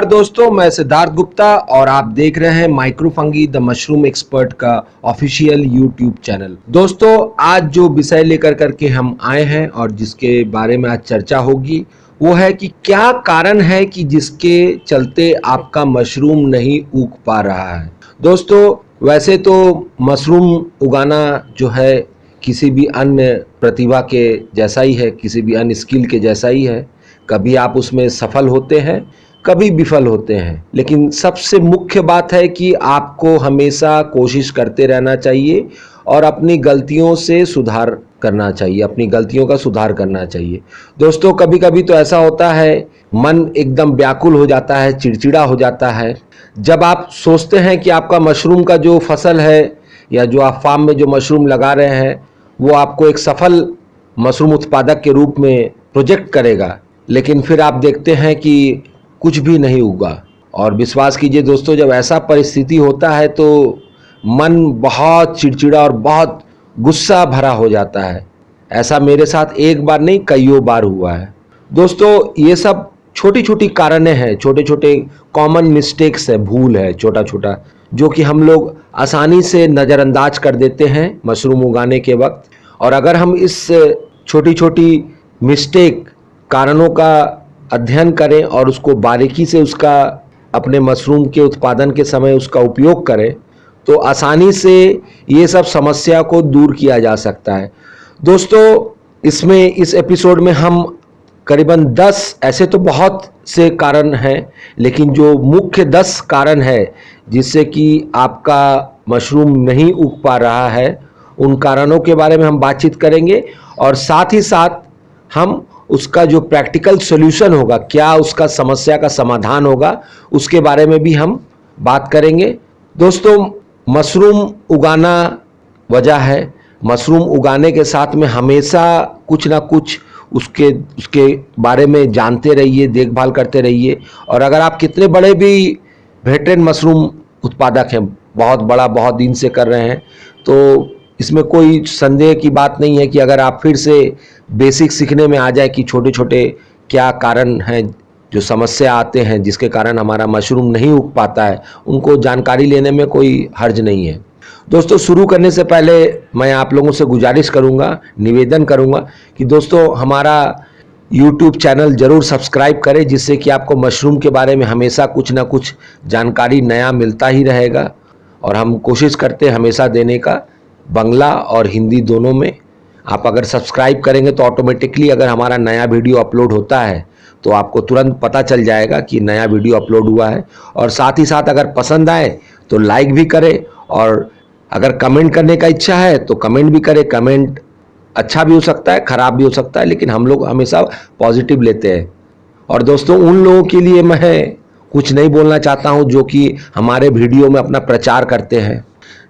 दोस्तों, मैं सिद्धार्थ गुप्ता और आप देख रहे हैं माइक्रोफंगी द मशरूम एक्सपर्ट का ऑफिशियल यूट्यूब चैनल। दोस्तों, आज जो विषय लेकर करके हम आए हैं और जिसके बारे में आज चर्चा होगी वो है कि क्या कारण है कि जिसके चलते आपका मशरूम नहीं उग पा रहा है। दोस्तों, वैसे तो मशरूम उगाना जो है किसी भी अन्य प्रतिभा के जैसा ही है, किसी भी अन्य स्किल के जैसा ही है। कभी आप उसमें सफल होते हैं, कभी विफल होते हैं, लेकिन सबसे मुख्य बात है कि आपको हमेशा कोशिश करते रहना चाहिए और अपनी गलतियों से सुधार करना चाहिए, अपनी गलतियों का सुधार करना चाहिए। दोस्तों, कभी कभी तो ऐसा होता है, मन एकदम व्याकुल हो जाता है, चिड़चिड़ा हो जाता है। जब आप सोचते हैं कि आपका मशरूम का जो फसल है या जो आप फार्म में जो मशरूम लगा रहे हैं वो आपको एक सफल मशरूम उत्पादक के रूप में प्रोजेक्ट करेगा, लेकिन फिर आप देखते हैं कि कुछ भी नहीं उगा। और विश्वास कीजिए दोस्तों, जब ऐसा परिस्थिति होता है तो मन बहुत चिड़चिड़ा और बहुत गुस्सा भरा हो जाता है। ऐसा मेरे साथ एक बार नहीं कईयों बार हुआ है। दोस्तों, ये सब छोटी छोटी कारणें हैं, छोटे छोटे कॉमन मिस्टेक्स है, भूल है छोटा छोटा, जो कि हम लोग आसानी से नज़रअंदाज कर देते हैं मशरूम उगाने के वक्त। और अगर हम इस छोटी छोटी मिस्टेक कारणों का अध्ययन करें और उसको बारीकी से उसका अपने मशरूम के उत्पादन के समय उसका उपयोग करें तो आसानी से ये सब समस्या को दूर किया जा सकता है। दोस्तों, इस एपिसोड में हम करीबन 10 ऐसे तो बहुत से कारण हैं, लेकिन जो मुख्य 10 कारण है जिससे कि आपका मशरूम नहीं उग पा रहा है, उन कारणों के बारे में हम बातचीत करेंगे और साथ ही साथ हम उसका जो प्रैक्टिकल सॉल्यूशन होगा, क्या उसका समस्या का समाधान होगा, उसके बारे में भी हम बात करेंगे। दोस्तों, मशरूम उगाना वजह है, मशरूम उगाने के साथ में हमेशा कुछ ना कुछ उसके बारे में जानते रहिए, देखभाल करते रहिए। और अगर आप कितने बड़े भी वेटरन मशरूम उत्पादक हैं, बहुत बड़ा बहुत दिन से कर रहे हैं, तो इसमें कोई संदेह की बात नहीं है कि अगर आप फिर से बेसिक सीखने में आ जाए कि छोटे छोटे क्या कारण हैं, जो समस्या आते हैं जिसके कारण हमारा मशरूम नहीं उग पाता है, उनको जानकारी लेने में कोई हर्ज नहीं है। दोस्तों, शुरू करने से पहले मैं आप लोगों से गुजारिश करूंगा, निवेदन करूंगा कि दोस्तों हमारा YouTube चैनल ज़रूर सब्सक्राइब करें, जिससे कि आपको मशरूम के बारे में हमेशा कुछ ना कुछ जानकारी नया मिलता ही रहेगा। और हम कोशिश करते हैं हमेशा देने का, बांग्ला और हिंदी दोनों में। आप अगर सब्सक्राइब करेंगे तो ऑटोमेटिकली अगर हमारा नया वीडियो अपलोड होता है तो आपको तुरंत पता चल जाएगा कि नया वीडियो अपलोड हुआ है। और साथ ही साथ अगर पसंद आए तो लाइक भी करें, और अगर कमेंट करने का इच्छा है तो कमेंट भी करें। कमेंट अच्छा भी हो सकता है, ख़राब भी हो सकता है, लेकिन हम लोग हमेशा पॉजिटिव लेते हैं। और दोस्तों, उन लोगों के लिए मैं कुछ नहीं बोलना चाहता हूं जो कि हमारे वीडियो में अपना प्रचार करते हैं,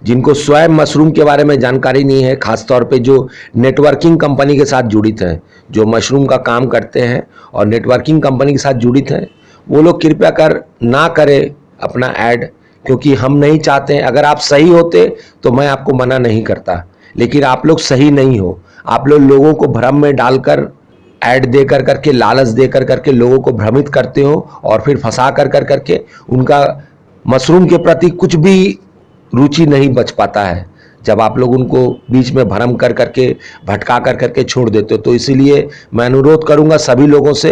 जिनको स्वयं मशरूम के बारे में जानकारी नहीं है, खासतौर पे जो नेटवर्किंग कंपनी के साथ जुड़ित हैं, जो मशरूम का काम करते हैं और नेटवर्किंग कंपनी के साथ जुड़ित हैं, वो लोग कृपया कर ना करें अपना ऐड, क्योंकि हम नहीं चाहते हैं। अगर आप सही होते तो मैं आपको मना नहीं करता, लेकिन आप लोग सही नहीं हो। आप लोग लोगों को भ्रम में डालकर ऐड देकर करके, लालच देकर करके लोगों को भ्रमित करते हो और फिर फंसा कर करके उनका मशरूम के प्रति कुछ भी रुचि नहीं बच पाता है जब आप लोग उनको बीच में भ्रम कर करके, भटका कर करके छोड़ देते हो। तो इसीलिए मैं अनुरोध करूंगा सभी लोगों से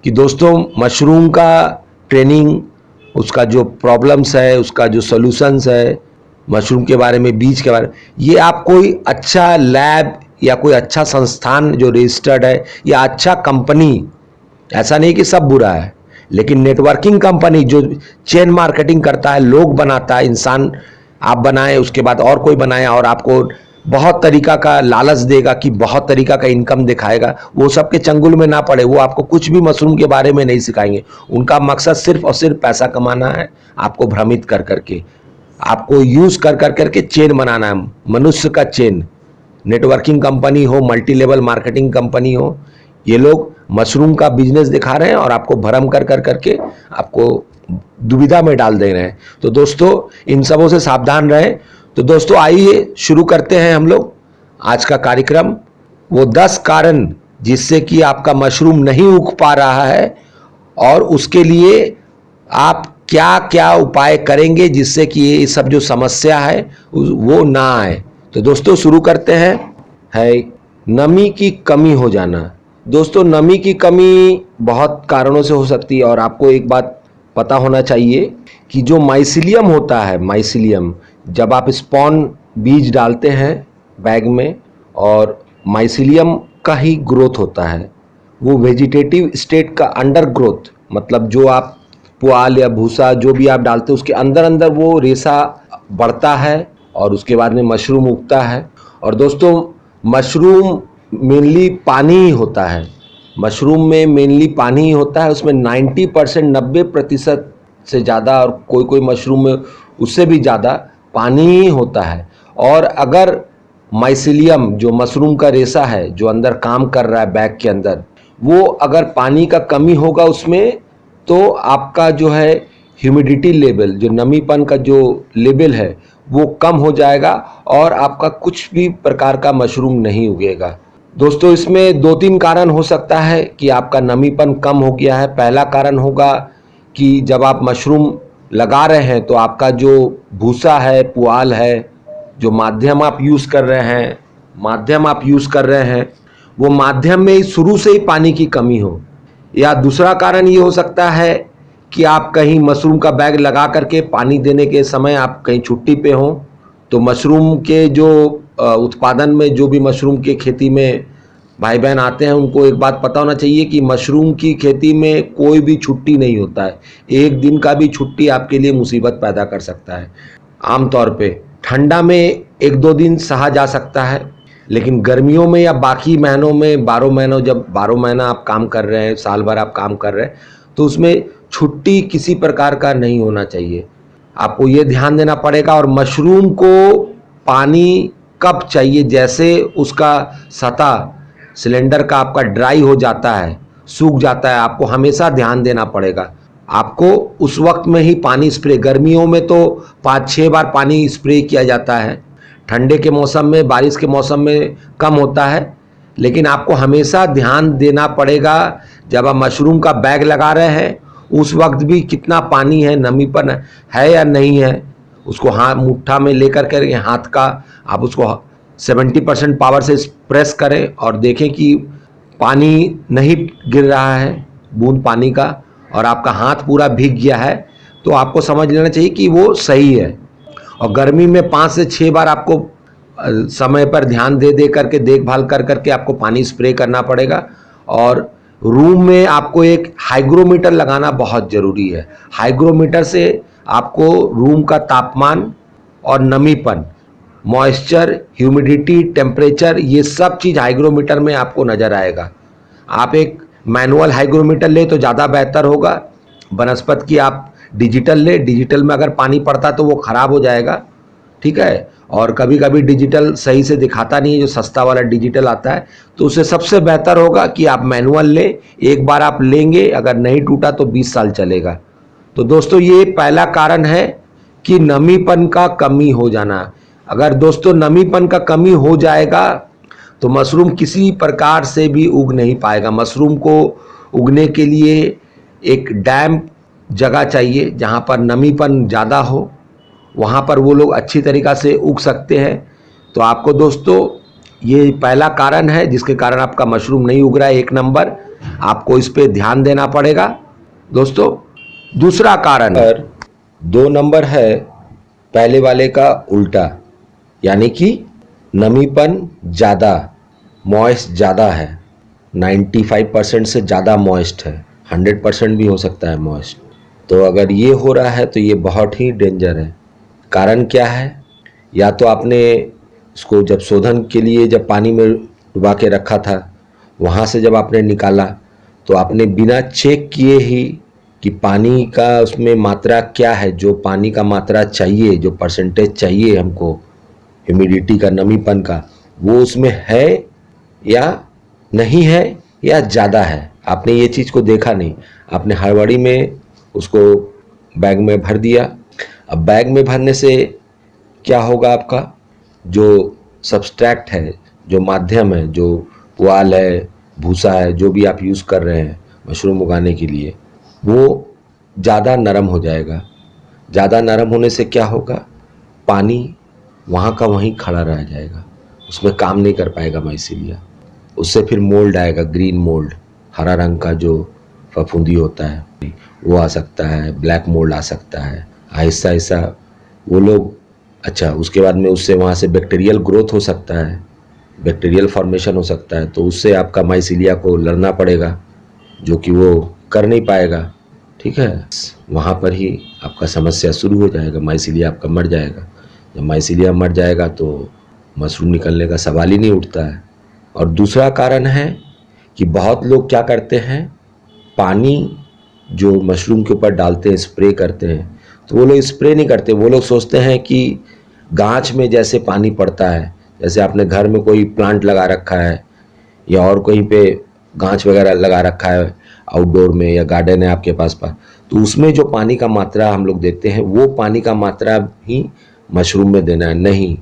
कि दोस्तों, मशरूम का ट्रेनिंग, उसका जो प्रॉब्लम्स है, उसका जो सॉल्यूशंस है, मशरूम के बारे में, बीज के बारे में, ये आप कोई अच्छा लैब या कोई अच्छा संस्थान जो रजिस्टर्ड है या अच्छा कंपनी, ऐसा नहीं कि सब बुरा है, लेकिन नेटवर्किंग कंपनी जो चेन मार्केटिंग करता है, लोग बनाता है, इंसान आप बनाए उसके बाद और कोई बनाए और आपको बहुत तरीका का लालच देगा कि बहुत तरीका का इनकम दिखाएगा, वो सबके चंगुल में ना पड़े। वो आपको कुछ भी मशरूम के बारे में नहीं सिखाएंगे। उनका मकसद सिर्फ और सिर्फ पैसा कमाना है, आपको भ्रमित कर करके, आपको यूज कर करके चेन बनाना है, मनुष्य का चेन। नेटवर्किंग कंपनी हो, मल्टी लेवल मार्केटिंग कंपनी हो, ये लोग मशरूम का बिजनेस दिखा रहे हैं और आपको भ्रम कर करके आपको दुविधा में डाल दे रहे हैं। तो दोस्तों, इन सबों से सावधान रहें। तो दोस्तों, आइए शुरू करते हैं हम लोग आज का कार्यक्रम। वो 10 कारण जिससे कि आपका मशरूम नहीं उग पा रहा है और उसके लिए आप क्या क्या उपाय करेंगे जिससे कि ये सब जो समस्या है वो ना आए। तो दोस्तों शुरू करते हैं। है नमी की कमी हो जाना। दोस्तों नमी की कमी बहुत कारणों से हो सकती है और आपको एक बात पता होना चाहिए कि जो माइसिलियम होता है, माइसिलियम, जब आप स्पॉन बीज डालते हैं बैग में और माइसिलियम का ही ग्रोथ होता है, वो वेजिटेटिव स्टेट का अंडर ग्रोथ, मतलब जो आप पुआल या भूसा जो भी आप डालते हैं उसके अंदर अंदर वो रेशा बढ़ता है और उसके बाद में मशरूम उगता है। और दोस्तों मशरूम मेनली पानी ही होता है, मशरूम में मेनली पानी ही होता है, उसमें 90% 90% से ज़्यादा और कोई कोई मशरूम में उससे भी ज़्यादा पानी ही होता है। और अगर माइसिलियम जो मशरूम का रेशा है जो अंदर काम कर रहा है बैग के अंदर, वो अगर पानी का कमी होगा उसमें, तो आपका जो है ह्यूमिडिटी लेवल, जो नमीपन का जो लेवल है वो कम हो जाएगा और आपका कुछ भी प्रकार का मशरूम नहीं उगेगा। दोस्तों इसमें दो तीन कारण हो सकता है कि आपका नमीपन कम हो गया है। पहला कारण होगा कि जब आप मशरूम लगा रहे हैं तो आपका जो भूसा है, पुआल है, जो माध्यम आप यूज़ कर रहे हैं वो माध्यम में शुरू से ही पानी की कमी हो। या दूसरा कारण ये हो सकता है कि आप कहीं मशरूम का बैग लगा करके पानी देने के समय आप कहीं छुट्टी पे हों, तो मशरूम के जो उत्पादन में जो भी मशरूम के खेती में भाई बहन आते हैं उनको एक बात पता होना चाहिए कि मशरूम की खेती में कोई भी छुट्टी नहीं होता है। एक दिन का भी छुट्टी आपके लिए मुसीबत पैदा कर सकता है। आमतौर पे ठंडा में एक दो दिन सहा जा सकता है, लेकिन गर्मियों में या बाकी महीनों में 12 महीनों, जब 12 महीना आप काम कर रहे हैं, साल भर आप काम कर रहे हैं, तो उसमें छुट्टी किसी प्रकार का नहीं होना चाहिए। आपको ये ध्यान देना पड़ेगा। और मशरूम को पानी कब चाहिए, जैसे उसका सतह सिलेंडर का आपका ड्राई हो जाता है, सूख जाता है, आपको हमेशा ध्यान देना पड़ेगा। आपको उस वक्त में ही पानी स्प्रे, गर्मियों में तो 5-6 बार पानी स्प्रे किया जाता है, ठंडे के मौसम में, बारिश के मौसम में कम होता है, लेकिन आपको हमेशा ध्यान देना पड़ेगा जब आप मशरूम का बैग लगा रहे हैं उस वक्त भी कितना पानी है, नमीपन है या नहीं है। उसको हाथ मुट्ठा में लेकर के हाथ का आप उसको 70% पावर से प्रेस करें और देखें कि पानी नहीं गिर रहा है, बूंद पानी का, और आपका हाथ पूरा भीग गया है, तो आपको समझ लेना चाहिए कि वो सही है। और गर्मी में 5 से 6 बार आपको समय पर ध्यान दे करके, देखभाल कर करके आपको पानी स्प्रे करना पड़ेगा। और रूम में आपको एक हाइग्रोमीटर लगाना बहुत ज़रूरी है। हाइग्रोमीटर से आपको रूम का तापमान और नमीपन, मॉइस्चर, ह्यूमिडिटी, टेम्परेचर, ये सब चीज़ हाइग्रोमीटर में आपको नज़र आएगा। आप एक मैनुअल हाइग्रोमीटर ले तो ज़्यादा बेहतर होगा, बनस्पत की आप डिजिटल ले। डिजिटल में अगर पानी पड़ता तो वो ख़राब हो जाएगा, ठीक है। और कभी कभी डिजिटल सही से दिखाता नहीं है, जो सस्ता वाला डिजिटल आता है, तो उससे सबसे बेहतर होगा कि आप मैनुअल लें। एक बार आप लेंगे, अगर नहीं टूटा तो 20 साल चलेगा। तो दोस्तों ये पहला कारण है कि नमीपन का कमी हो जाना। अगर दोस्तों नमीपन का कमी हो जाएगा तो मशरूम किसी प्रकार से भी उग नहीं पाएगा। मशरूम को उगने के लिए एक डैम्प जगह चाहिए जहाँ पर नमीपन ज़्यादा हो, वहाँ पर वो लोग अच्छी तरीक़ा से उग सकते हैं। तो आपको दोस्तों ये पहला कारण है जिसके कारण आपका मशरूम नहीं उग रहा है, 1 नंबर, आपको इस पे ध्यान देना पड़ेगा दोस्तों। दूसरा कारण 2 नंबर है पहले वाले का उल्टा, यानी कि नमीपन ज़्यादा, मॉइस्ट ज़्यादा है, 95% से ज़्यादा मॉइस्ट है, 100% भी हो सकता है मॉइस्ट। तो अगर ये हो रहा है तो ये बहुत ही डेंजर है। कारण क्या है? या तो आपने इसको जब शोधन के लिए जब पानी में डुबा के रखा था, वहाँ से जब आपने निकाला तो आपने बिना चेक किए ही कि पानी का उसमें मात्रा क्या है, जो पानी का मात्रा चाहिए, जो परसेंटेज चाहिए हमको ह्यूमिडिटी का, नमीपन का, वो उसमें है या नहीं है या ज़्यादा है, आपने ये चीज़ को देखा नहीं। आपने हड़बड़ी में उसको बैग में भर दिया। अब बैग में भरने से क्या होगा, आपका जो सब्सट्रैक्ट है, जो माध्यम है, जो पुआल है, भूसा है, जो भी आप यूज़ कर रहे हैं मशरूम उगाने के लिए, वो ज़्यादा नरम हो जाएगा। ज़्यादा नरम होने से क्या होगा, पानी वहाँ का वहीं खड़ा रह जाएगा, उसमें काम नहीं कर पाएगा माइसीलिया। उससे फिर मोल्ड आएगा, ग्रीन मोल्ड, हरा रंग का जो फफूंदी होता है वो आ सकता है, ब्लैक मोल्ड आ सकता है। आहिस्ता आहिस्ता वो लोग, अच्छा उसके बाद में उससे वहाँ से बैक्टीरियल ग्रोथ हो सकता है, बैक्टीरियल फॉर्मेशन हो सकता है, तो उससे आपका माइसीलिया को लड़ना पड़ेगा, जो कि वो कर नहीं पाएगा। ठीक है, वहाँ पर ही आपका समस्या शुरू हो जाएगा, माइसीलिया आपका मर जाएगा। जब माइसीलिया मर जाएगा तो मशरूम निकलने का सवाल ही नहीं उठता है। और दूसरा कारण है कि बहुत लोग क्या करते हैं, पानी जो मशरूम के ऊपर डालते हैं, स्प्रे करते हैं, तो वो लोग स्प्रे नहीं करते। वो लोग सोचते हैं कि गांच में जैसे पानी पड़ता है, जैसे आपने घर में कोई प्लांट लगा रखा है या और कहीं पे गांच वगैरह लगा रखा है आउटडोर में, या गार्डन है आपके पास, तो उसमें जो पानी का मात्रा हम लोग देते हैं वो पानी का मात्रा ही मशरूम में देना है। नहीं,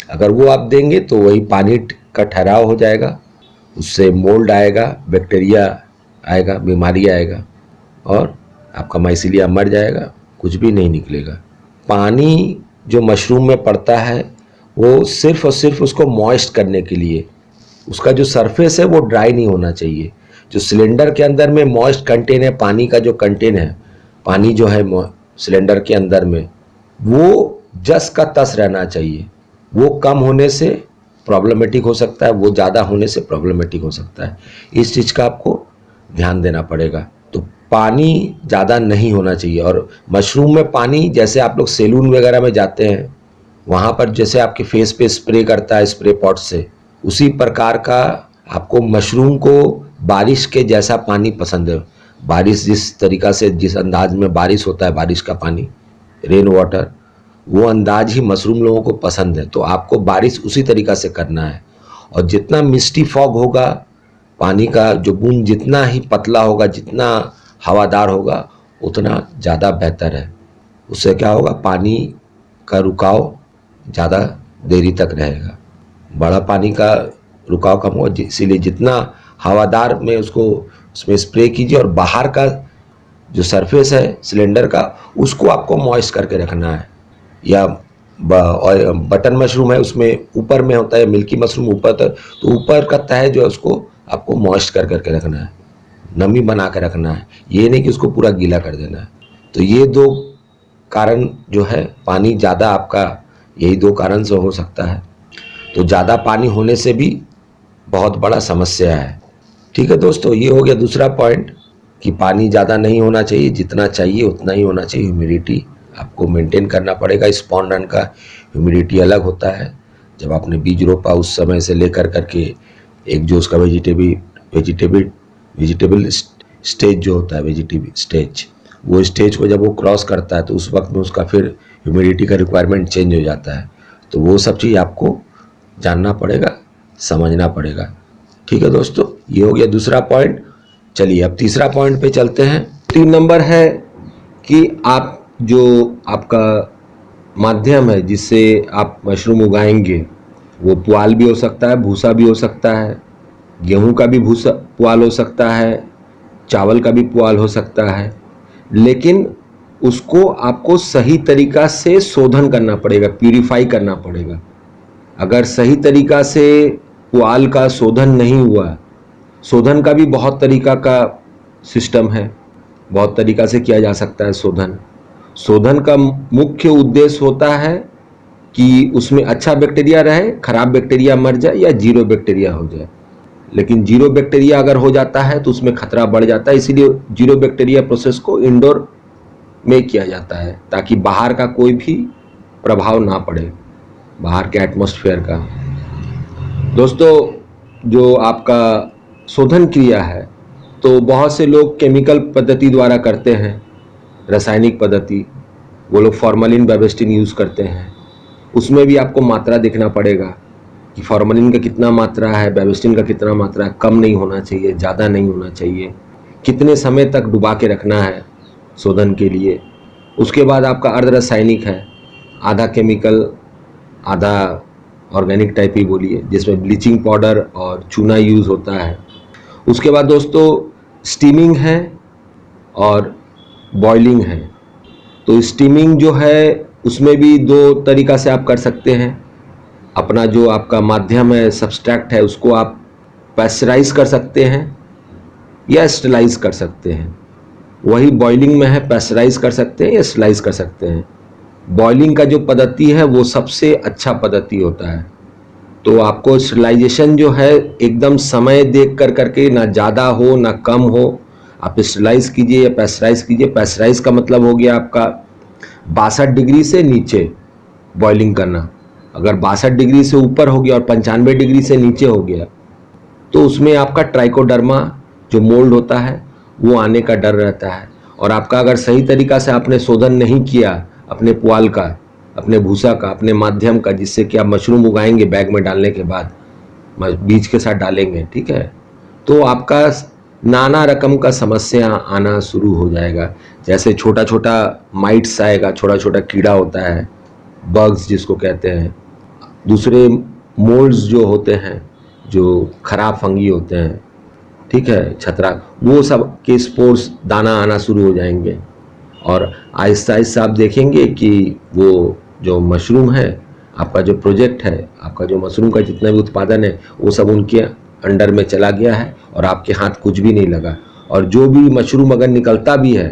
अगर वो आप देंगे तो वही पानी का ठहराव हो जाएगा, उससे मोल्ड आएगा, बैक्टीरिया आएगा, बीमारी आएगा और आपका माइसीलिया मर जाएगा, कुछ भी नहीं निकलेगा। पानी जो मशरूम में पड़ता है वो सिर्फ और सिर्फ उसको मॉइस्ट करने के लिए, उसका जो सरफेस है वो ड्राई नहीं होना चाहिए। जो सिलेंडर के अंदर में मॉइस्ट कंटेन है, पानी का जो कंटेन है, पानी जो है सिलेंडर के अंदर में, वो जस का तस रहना चाहिए। वो कम होने से प्रॉब्लमेटिक हो सकता है, वो ज़्यादा होने से प्रॉब्लमेटिक हो सकता है। इस चीज़ का आपको ध्यान देना पड़ेगा। तो पानी ज़्यादा नहीं होना चाहिए। और मशरूम में पानी, जैसे आप लोग सैलून वगैरह में जाते हैं, वहाँ पर जैसे आपके फेस पे स्प्रे करता है स्प्रे पॉट से, उसी प्रकार का आपको मशरूम को बारिश के जैसा पानी पसंद है। बारिश जिस तरीक़ा से, जिस अंदाज में बारिश होता है, बारिश का पानी, रेन वाटर, वो अंदाज ही मशरूम लोगों को पसंद है। तो आपको बारिश उसी तरीक़ा से करना है। और जितना मिस्टी फॉग होगा, पानी का जो बूंद जितना ही पतला होगा, जितना हवादार होगा, उतना ज़्यादा बेहतर है। उससे क्या होगा, पानी का रुकाव ज़्यादा देरी तक रहेगा। बड़ा पानी का रुकाव कम हो, इसीलिए जितना हवादार में उसको उसमें स्प्रे कीजिए। और बाहर का जो सरफेस है सिलेंडर का, उसको आपको मॉइस्ट करके रखना है। या बटन मशरूम है, उसमें ऊपर में होता है, मिल्की मशरूम ऊपर तक, तो ऊपर का तह जो है उसको आपको मॉइस्ट कर करके रखना है, नमी बना के रखना है। ये नहीं कि उसको पूरा गीला कर देना है। तो ये दो कारण जो है, पानी ज़्यादा आपका, यही दो कारण से हो सकता है। तो ज़्यादा पानी होने से भी बहुत बड़ा समस्या है। ठीक है दोस्तों, ये हो गया दूसरा पॉइंट कि पानी ज़्यादा नहीं होना चाहिए, जितना चाहिए उतना ही होना चाहिए। ह्यूमिडिटी आपको मेंटेन करना पड़ेगा। स्पॉन रन का ह्यूमिडिटी अलग होता है। जब आपने बीज रोपा उस समय से लेकर करके एक जो उसका वेजिटेबल स्टेज जो होता है, वेजिटेबल स्टेज, वो स्टेज को जब वो क्रॉस करता है तो उस वक्त में उसका फिर ह्यूमिडिटी का रिक्वायरमेंट चेंज हो जाता है। तो वो सब चीज़ आपको जानना पड़ेगा, समझना पड़ेगा। ठीक है दोस्तों, ये हो गया दूसरा पॉइंट। चलिए अब तीसरा पॉइंट पे चलते हैं। 3 नंबर है कि आप जो आपका माध्यम है जिससे आप मशरूम उगाएंगे, वो पुआल भी हो सकता है, भूसा भी हो सकता है, गेहूं का भी भूसा पुआल हो सकता है, चावल का भी पुआल हो सकता है। लेकिन उसको आपको सही तरीका से शोधन करना पड़ेगा, प्यूरिफाई करना पड़ेगा। अगर सही तरीका से पुआल का शोधन नहीं हुआ, शोधन का भी बहुत तरीका का सिस्टम है, बहुत तरीका से किया जा सकता है शोधन। शोधन का मुख्य उद्देश्य होता है कि उसमें अच्छा बैक्टीरिया रहे, खराब बैक्टीरिया मर जाए या जीरो बैक्टीरिया हो जाए। लेकिन जीरो बैक्टीरिया अगर हो जाता है तो उसमें खतरा बढ़ जाता है। इसीलिए जीरो बैक्टीरिया प्रोसेस को इंडोर में किया जाता है, ताकि बाहर का कोई भी प्रभाव ना पड़े, बाहर के एटमॉस्फेयर का। दोस्तों, जो आपका शोधन क्रिया है, तो बहुत से लोग केमिकल पद्धति द्वारा करते हैं, रासायनिक पद्धति। वो लोग फॉर्मलिन, बेबस्टिन यूज़ करते हैं। उसमें भी आपको मात्रा देखना पड़ेगा कि फॉर्मलिन का कितना मात्रा है, बेबस्टिन का कितना मात्रा है, कम नहीं होना चाहिए, ज़्यादा नहीं होना चाहिए, कितने समय तक डुबा के रखना है शोधन के लिए। उसके बाद आपका अर्ध रासायनिक है, आधा केमिकल आधा ऑर्गेनिक टाइप ही बोलिए, जिसमें ब्लीचिंग पाउडर और चूना यूज़ होता है। उसके बाद दोस्तों स्टीमिंग है और बॉइलिंग है। तो स्टीमिंग जो है उसमें भी दो तरीक़ा से आप कर सकते हैं। अपना जो आपका माध्यम है, सब्सट्रैक्ट है, उसको आप पैस्चराइज कर सकते हैं या स्टरलाइज कर सकते हैं। वही बॉइलिंग में है, पैस्चराइज कर सकते हैं या स्टरलाइज कर सकते हैं। बॉइलिंग का जो पद्धति है वो सबसे अच्छा पद्धति होता है। तो आपको स्टरलाइजेशन जो है एकदम समय देख कर करके, ना ज़्यादा हो ना कम हो, आप स्टरलाइज कीजिए या पैस्चराइज कीजिए। पैस्चराइज का मतलब हो गया आपका 62 डिग्री से नीचे बॉइलिंग करना। अगर 62 डिग्री से ऊपर हो गया और 95 डिग्री से नीचे हो गया तो उसमें आपका ट्राइकोडर्मा जो मोल्ड होता है वो आने का डर रहता है। और आपका अगर सही तरीक़ा से आपने शोधन नहीं किया अपने पुआल का, अपने भूसा का, अपने माध्यम का, जिससे कि आप मशरूम उगाएंगे बैग में डालने के बाद, बीज के साथ डालेंगे, ठीक है, तो आपका नाना रकम का समस्या आना शुरू हो जाएगा। जैसे छोटा छोटा माइट्स आएगा, छोटा छोटा कीड़ा होता है, बग्स जिसको कहते हैं, दूसरे मोल्ड्स जो होते हैं, जो खराब फंगी होते हैं, ठीक है, छत्रा, वो सब के स्पोर्स दाना आना शुरू हो जाएंगे। और आहिस्ता आहिस्ता आप देखेंगे कि वो जो मशरूम है, आपका जो प्रोजेक्ट है, आपका जो मशरूम का जितना भी उत्पादन है वो सब उनके अंडर में चला गया है और आपके हाथ कुछ भी नहीं लगा। और जो भी मशरूम अगर निकलता भी है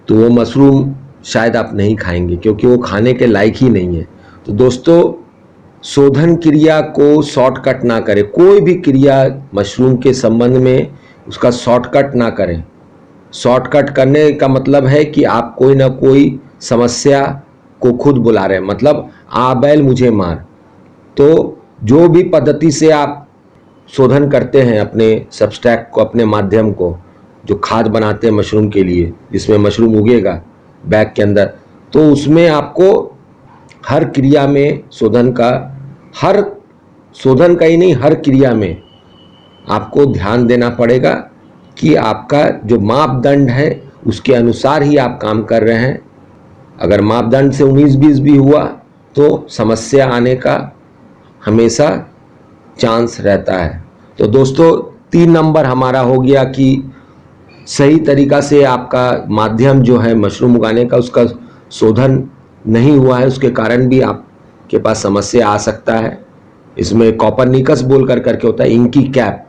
तो वो मशरूम शायद आप नहीं खाएंगे, क्योंकि वो खाने के लायक ही नहीं है। तो दोस्तों, शोधन क्रिया को शॉर्टकट ना करें। कोई भी क्रिया मशरूम के संबंध में उसका शॉर्टकट ना करें। शॉर्टकट करने का मतलब है कि आप कोई ना कोई समस्या को खुद बुला रहे हैं, मतलब आ बैल मुझे मार। तो जो भी पद्धति से आप शोधन करते हैं अपने सब्सट्रैक्ट को, अपने माध्यम को, जो खाद बनाते हैं मशरूम के लिए, जिसमें मशरूम उगेगा बैग के अंदर, तो उसमें आपको हर क्रिया में शोधन का ही नहीं, हर क्रिया में आपको ध्यान देना पड़ेगा कि आपका जो मापदंड है उसके अनुसार ही आप काम कर रहे हैं। अगर मापदंड से 19-20 भी हुआ तो समस्या आने का हमेशा चांस रहता है। तो दोस्तों, 3 नंबर हमारा हो गया कि सही तरीक़ा से आपका माध्यम जो है मशरूम उगाने का, उसका शोधन नहीं हुआ है, उसके कारण भी आपके पास समस्या आ सकता है। इसमें कॉपरनिकस बोल करके होता है, इंकी कैप,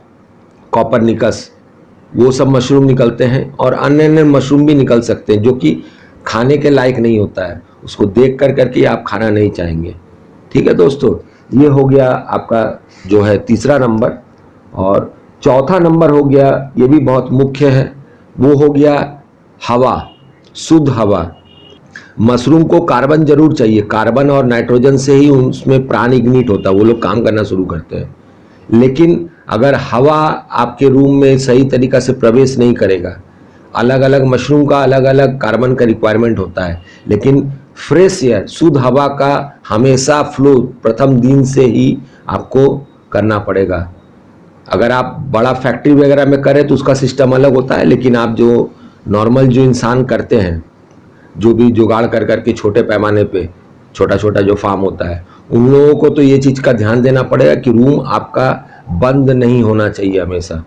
कॉपरनिकस, वो सब मशरूम निकलते हैं। और अन्य मशरूम भी निकल सकते हैं जो कि खाने के लायक नहीं होता है, उसको देख करके आप खाना नहीं चाहेंगे। ठीक है दोस्तों, ये हो गया आपका जो है तीसरा नंबर। और चौथा नंबर हो गया, ये भी बहुत मुख्य है, वो हो गया हवा, शुद्ध हवा। मशरूम को कार्बन जरूर चाहिए, कार्बन और नाइट्रोजन से ही उसमें प्राण इग्निट होता है, वो लोग काम करना शुरू करते हैं। लेकिन अगर हवा आपके रूम में सही तरीक़ा से प्रवेश नहीं करेगा, अलग अलग मशरूम का अलग अलग कार्बन का रिक्वायरमेंट होता है, लेकिन फ्रेश एयर, शुद्ध हवा का हमेशा फ्लो प्रथम दिन से ही आपको करना पड़ेगा। अगर आप बड़ा फैक्ट्री वगैरह में करें तो उसका सिस्टम अलग होता है, लेकिन आप जो नॉर्मल जो इंसान करते हैं, जो भी जुगाड़ करके छोटे पैमाने पे छोटा छोटा जो फार्म होता है, उन लोगों को तो ये चीज़ का ध्यान देना पड़ेगा कि रूम आपका बंद नहीं होना चाहिए। हमेशा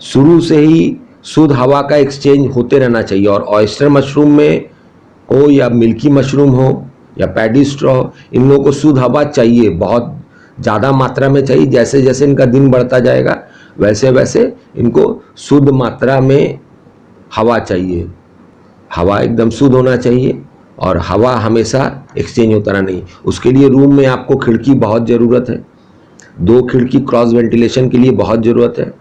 शुरू से ही शुद्ध हवा का एक्सचेंज होते रहना चाहिए। और ऑयस्टर मशरूम में हो या मिल्की मशरूम हो या पैडी स्ट्रॉ हो, इन लोगों को शुद्ध हवा चाहिए, बहुत ज़्यादा मात्रा में चाहिए। जैसे जैसे इनका दिन बढ़ता जाएगा वैसे वैसे इनको शुद्ध मात्रा में हवा चाहिए। हवा एकदम शुद्ध होना चाहिए और हवा हमेशा एक्सचेंज होता नहीं। उसके लिए रूम में आपको खिड़की बहुत ज़रूरत है, 2 खिड़की क्रॉस वेंटिलेशन के लिए बहुत ज़रूरत है।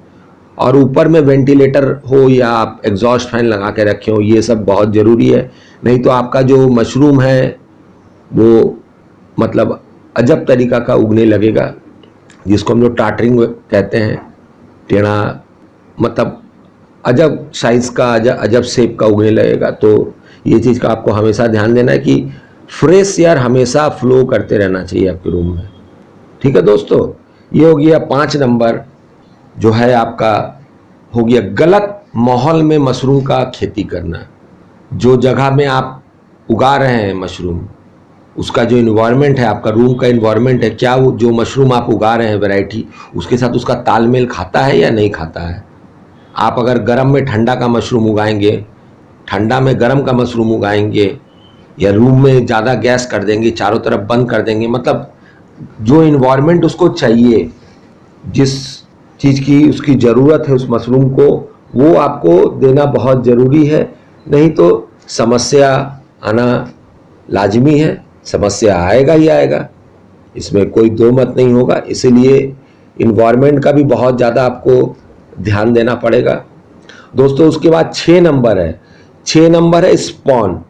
और ऊपर में वेंटिलेटर हो या आप एग्जॉस्ट फैन लगा के रखे हो, ये सब बहुत ज़रूरी है। नहीं तो आपका जो मशरूम है वो मतलब अजब तरीक़ा का उगने लगेगा, जिसको हम लोग टाटरिंग कहते हैं, टेढ़ा, मतलब अजब साइज़ का, अजब शेप का उगने लगेगा। तो ये चीज़ का आपको हमेशा ध्यान देना है कि फ्रेश एयर हमेशा फ्लो करते रहना चाहिए आपके रूम में। ठीक है दोस्तों, ये हो गया 5 नंबर, जो है आपका हो गया गलत माहौल में मशरूम का खेती करना। जो जगह में आप उगा रहे हैं मशरूम, उसका जो इन्वायरमेंट है, आपका रूम का इन्वायरमेंट है, क्या वो जो मशरूम आप उगा रहे हैं वैरायटी, उसके साथ उसका तालमेल खाता है या नहीं खाता है। आप अगर गर्म में ठंडा का मशरूम उगाएंगे, ठंडा में गर्म का मशरूम उगाएंगे या रूम में ज़्यादा गैस कर देंगे, चारों तरफ बंद कर देंगे, मतलब जो इन्वायरमेंट उसको चाहिए, जिस चीज़ की उसकी ज़रूरत है उस मशरूम को, वो आपको देना बहुत ज़रूरी है। नहीं तो समस्या आना लाजमी है, समस्या आएगा ही आएगा, इसमें कोई दो मत नहीं होगा। इसीलिए इन्वायरमेंट का भी बहुत ज़्यादा आपको ध्यान देना पड़ेगा दोस्तों। उसके बाद 6 नंबर है, 6 नंबर है स्पॉन।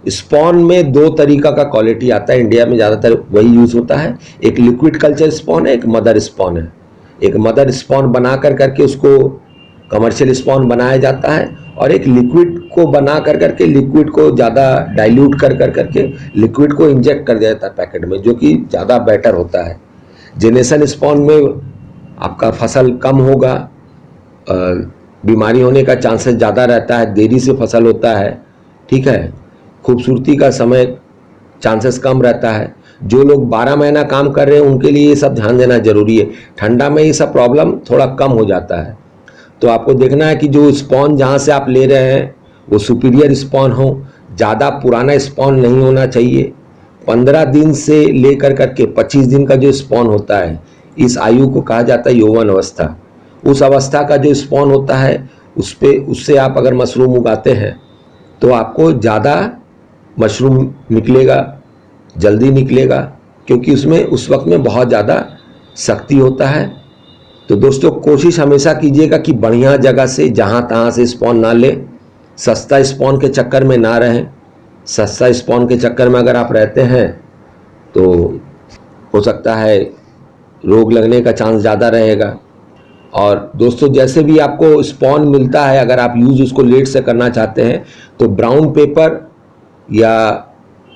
स्पॉन में 2 तरीका का क्वालिटी आता है, इंडिया में ज़्यादातर वही यूज़ होता है। एक लिक्विड कल्चर स्पॉन है, एक मदर स्पॉन है। एक मदर स्पॉन बना करके उसको कमर्शियल स्पॉन बनाया जाता है, और एक लिक्विड को बना करके लिक्विड को ज़्यादा डाइल्यूट करके लिक्विड को इंजेक्ट कर दिया जाता है पैकेट में, जो कि ज़्यादा बेटर होता है। जेनेशन स्पॉन में आपका फसल कम होगा, बीमारी होने का चांसेस ज़्यादा रहता है, देरी से फसल होता है, ठीक है। खूबसूरती का समय चांसेस कम रहता है। जो लोग 12 महीना काम कर रहे हैं उनके लिए ये सब ध्यान देना जरूरी है। ठंडा में ये सब प्रॉब्लम थोड़ा कम हो जाता है। तो आपको देखना है कि जो स्पॉन जहाँ से आप ले रहे हैं वो सुपीरियर स्पॉन हो, ज़्यादा पुराना स्पॉन नहीं होना चाहिए। 15 दिन से लेकर के 25 दिन का जो स्पॉन होता है, इस आयु को कहा जाता है यौवन अवस्था। उस अवस्था का जो स्पॉन होता है उससे आप अगर मशरूम उगाते हैं तो आपको ज़्यादा मशरूम निकलेगा, जल्दी निकलेगा, क्योंकि उसमें उस वक्त में बहुत ज़्यादा शक्ति होता है। तो दोस्तों कोशिश हमेशा कीजिएगा कि बढ़िया जगह से, जहाँ तहाँ से स्पॉन ना लें, सस्ता स्पॉन के चक्कर में ना रहें। सस्ता स्पॉन के चक्कर में अगर आप रहते हैं तो हो सकता है रोग लगने का चांस ज़्यादा रहेगा। और दोस्तों जैसे भी आपको स्पॉन मिलता है, अगर आप यूज़ उसको लेट से करना चाहते हैं तो ब्राउन पेपर या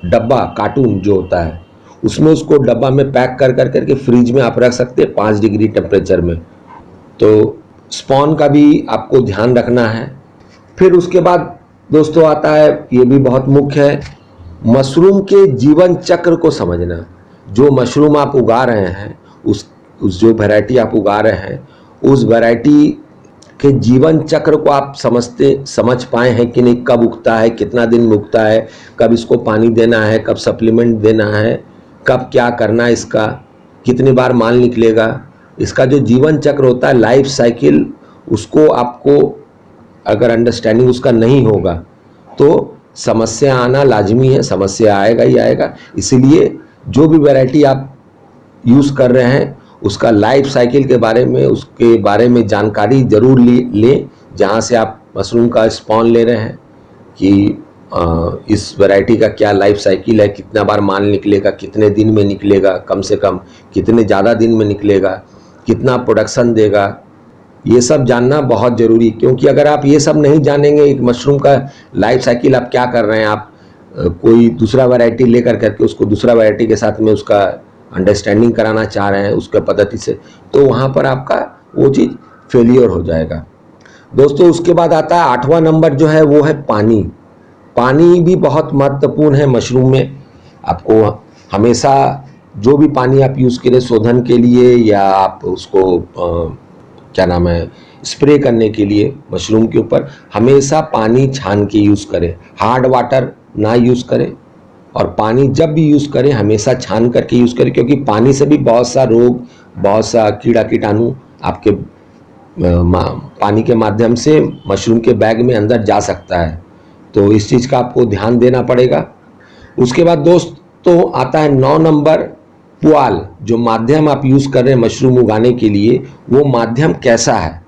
डब्बा कार्टून जो होता है उसमें उसको डब्बा में पैक करके फ्रिज में आप रख सकते हैं 5 डिग्री टेम्परेचर में। तो स्पॉन का भी आपको ध्यान रखना है। फिर उसके बाद दोस्तों आता है, ये भी बहुत मुख्य है, मशरूम के जीवन चक्र को समझना। जो मशरूम आप उगा रहे हैं, उस जो वैरायटी आप उगा रहे हैं, उस वैरायटी के जीवन चक्र को आप समझ पाए हैं कि नहीं, कब उगता है, कितना दिन में उगता है, कब इसको पानी देना है, कब सप्लीमेंट देना है, कब क्या करना है, इसका कितनी बार माल निकलेगा, इसका जो जीवन चक्र होता है, लाइफ साइकिल, उसको आपको अगर अंडरस्टैंडिंग उसका नहीं होगा तो समस्या आना लाजमी है, समस्या आएगा ही आएगा। इसीलिए जो भी वैरायटी आप यूज़ कर रहे हैं उसका लाइफ साइकिल के बारे में, उसके बारे में जानकारी ज़रूर लें। जहाँ से आप मशरूम का स्पॉन ले रहे हैं कि इस वैरायटी का क्या लाइफ साइकिल है, कितना बार माल निकलेगा, कितने दिन में निकलेगा, कम से कम कितने ज़्यादा दिन में निकलेगा, कितना प्रोडक्शन देगा, ये सब जानना बहुत ज़रूरी। क्योंकि अगर आप ये सब नहीं जानेंगे, एक मशरूम का लाइफ साइकिल आप क्या कर रहे हैं, आप कोई दूसरा वैरायटी लेकर करके उसको दूसरा वैरायटी के साथ में उसका अंडरस्टैंडिंग कराना चाह रहे हैं उसके पद्धति से, तो वहाँ पर आपका वो चीज़ फेलियर हो जाएगा। दोस्तों उसके बाद आता है 8वां नंबर जो है वो है पानी। पानी भी बहुत महत्वपूर्ण है मशरूम में। आपको हमेशा जो भी पानी आप यूज़ करें शोधन के लिए या आप उसको क्या नाम है स्प्रे करने के लिए मशरूम के ऊपर, हमेशा पानी छान के यूज़ करें, हार्ड वाटर ना यूज़ करें। और पानी जब भी यूज़ करें हमेशा छान करके यूज़ करें, क्योंकि पानी से भी बहुत सा रोग, बहुत सा कीड़ा कीटाणु आपके पानी के माध्यम से मशरूम के बैग में अंदर जा सकता है। तो इस चीज़ का आपको ध्यान देना पड़ेगा। उसके बाद दोस्तों आता है 9 नंबर पुआल। जो माध्यम आप यूज़ कर रहे हैं मशरूम उगाने के लिए, वो माध्यम कैसा है,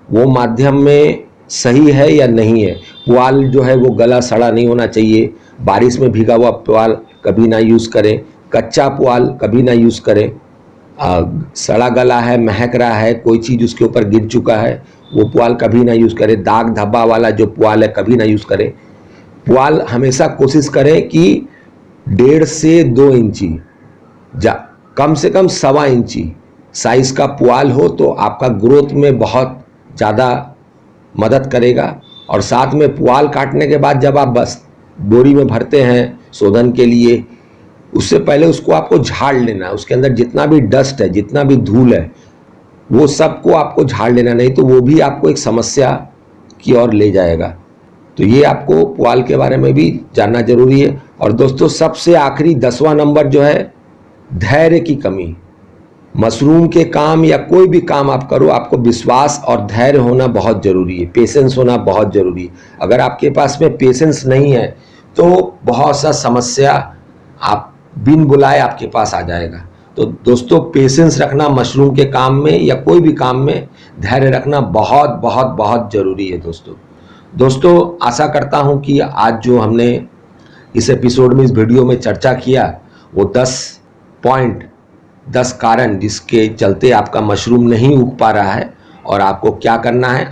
वो माध्यम में सही है या नहीं है। पुआल जो है वो गला सड़ा नहीं होना चाहिए, बारिश में भीगा हुआ पुआल कभी ना यूज़ करें, कच्चा पुआल कभी ना यूज़ करें, सड़ा गला है, महक रहा है, कोई चीज़ उसके ऊपर गिर चुका है, वो पुआल कभी ना यूज़ करें। दाग धब्बा वाला जो पुआल है कभी ना यूज़ करें। पुआल हमेशा कोशिश करें कि 1.5 से 2 इंची, कम से कम 1.25 इंची साइज़ का पुआल हो तो आपका ग्रोथ में बहुत ज़्यादा मदद करेगा। और साथ में पुआल काटने के बाद जब आप बस बोरी में भरते हैं शोधन के लिए, उससे पहले उसको आपको झाड़ लेना है। उसके अंदर जितना भी डस्ट है, जितना भी धूल है, वो सबको आपको झाड़ लेना, नहीं तो वो भी आपको एक समस्या की ओर ले जाएगा। तो ये आपको पुआल के बारे में भी जानना जरूरी है। और दोस्तों सबसे आखिरी 10वां नंबर जो है धैर्य की कमी। मशरूम के काम या कोई भी काम आप करो, आपको विश्वास और धैर्य होना बहुत जरूरी है, पेशेंस होना बहुत जरूरी है। अगर आपके पास में पेशेंस नहीं है तो बहुत सा समस्या आप बिन बुलाए आपके पास आ जाएगा। तो दोस्तों पेशेंस रखना मशरूम के काम में या कोई भी काम में धैर्य रखना बहुत बहुत बहुत जरूरी है दोस्तों आशा करता हूं कि आज जो हमने इस एपिसोड में, इस वीडियो में चर्चा किया वो 10 कारण जिसके चलते आपका मशरूम नहीं उग पा रहा है और आपको क्या करना है।